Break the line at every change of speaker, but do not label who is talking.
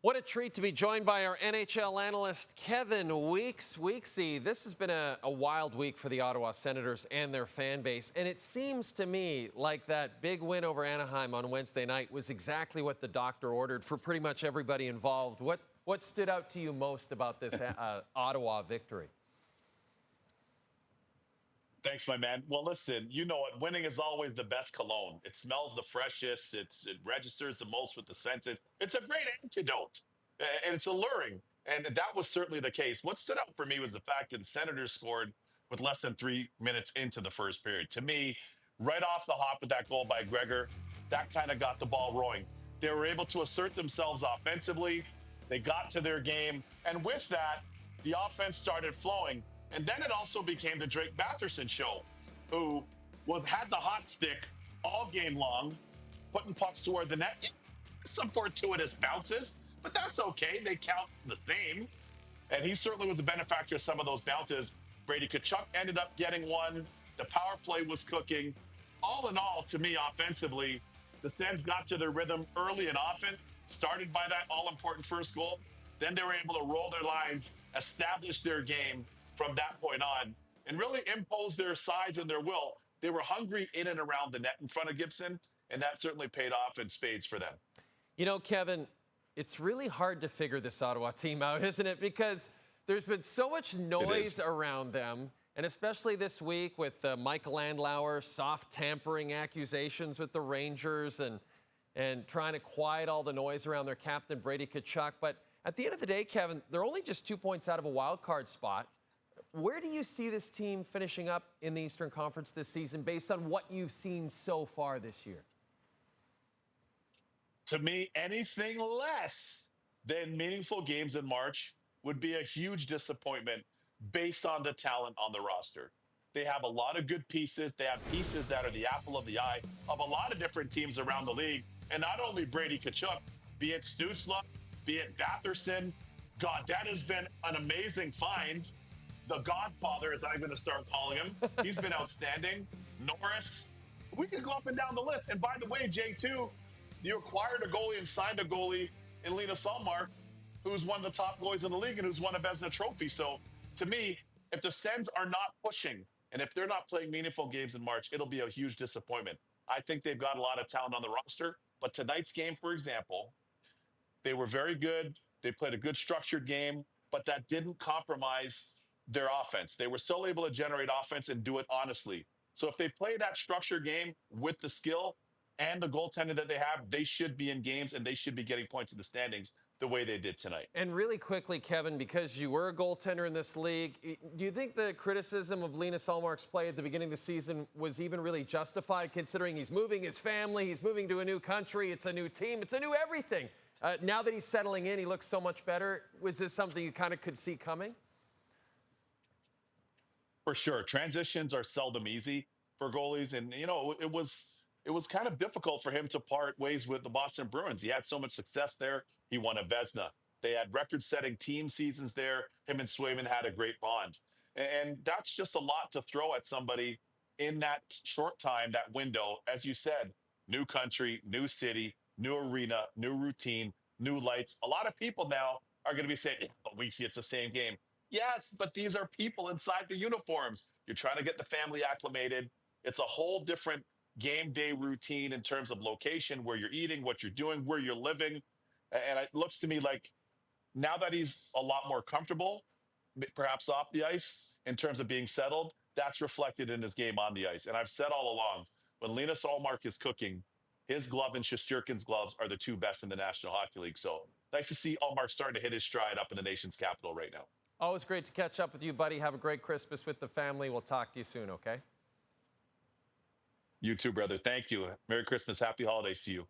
What a treat to be joined by our NHL analyst, Kevin Weeks. Weeksy, this has been a wild week for the Ottawa Senators and their fan base, and it seems to me like that big win over Anaheim on Wednesday night was exactly what the doctor ordered for pretty much everybody involved. What stood out to you most about this Ottawa victory?
Thanks, my man. Well, listen, you know what? Winning is always the best cologne. It smells the freshest. It registers the most with the senses. It's a great antidote, and it's alluring. And that was certainly the case. What stood out for me was the fact that the Senators scored with less than 3 minutes into the first period. To me, right off the hop with that goal by Gregor, that kind of got the ball rolling. They were able to assert themselves offensively. They got to their game. And with that, the offense started flowing. And then it also became the Drake Batherson show, who had the hot stick all game long, putting pucks toward the net. Some fortuitous bounces, but that's okay. They count the same. And he certainly was the benefactor of some of those bounces. Brady Tkachuk ended up getting one. The power play was cooking. All in all, to me, offensively, the Sens got to their rhythm early and often, started by that all-important first goal. Then they were able to roll their lines, establish their game from that point on, and really impose their size and their will. They were hungry in and around the net in front of Gibson, and that certainly paid off in spades for them.
You know, Kevin, it's really hard to figure this Ottawa team out, isn't it? Because there's been so much noise around them, and especially this week with Michael Andlauer, soft tampering accusations with the Rangers and trying to quiet all the noise around their captain, Brady Tkachuk. But at the end of the day, Kevin, they're only just 2 points out of a wild card spot. Where do you see this team finishing up in the Eastern Conference this season based on what you've seen so far this year?
To me, anything less than meaningful games in March would be a huge disappointment based on the talent on the roster. They have a lot of good pieces. They have pieces that are the apple of the eye of a lot of different teams around the league. And not only Brady Tkachuk, be it Stützle, be it Batherson. God, that has been an amazing find. The Godfather, as I'm going to start calling him. He's been outstanding. Norris. We could go up and down the list. And by the way, Jay, too, you acquired a goalie and signed a goalie in Linus Ullmark, who's one of the top goalies in the league and who's won a Vezina trophy. So, to me, if the Sens are not pushing and if they're not playing meaningful games in March, it'll be a huge disappointment. I think they've got a lot of talent on the roster. But tonight's game, for example, they were very good. They played a good structured game, but that didn't compromise their offense. They were still able to generate offense and do it honestly. So if they play that structured game with the skill and the goaltending that they have, they should be in games and they should be getting points in the standings the way they did tonight.
And really quickly, Kevin, because you were a goaltender in this league, do you think the criticism of Linus Ullmark's play at the beginning of the season was even really justified, considering he's moving his family, he's moving to a new country, it's a new team, it's a new everything? Now that he's settling in, he looks so much better. Was this something you kind of could see coming?
For sure. Transitions are seldom easy for goalies. And, you know, it was kind of difficult for him to part ways with the Boston Bruins. He had so much success there. He won a Vezina. They had record-setting team seasons there. Him and Swayman had a great bond. And that's just a lot to throw at somebody in that short time, that window. As you said, new country, new city, new arena, new routine, new lights. A lot of people now are going to be saying, yeah, but we see it's the same game. Yes, but these are people inside the uniforms. You're trying to get the family acclimated. It's a whole different game day routine in terms of location, where you're eating, what you're doing, where you're living. And it looks to me like now that he's a lot more comfortable, perhaps off the ice, in terms of being settled, that's reflected in his game on the ice. And I've said all along, when Linus Ullmark is cooking, his glove and Shesterkin's gloves are the two best in the National Hockey League. So nice to see Ullmark starting to hit his stride up in the nation's capital right now.
Always great to catch up with you, buddy. Have a great Christmas with the family. We'll talk to you soon, okay?
You too, brother. Thank you. Merry Christmas. Happy holidays to you.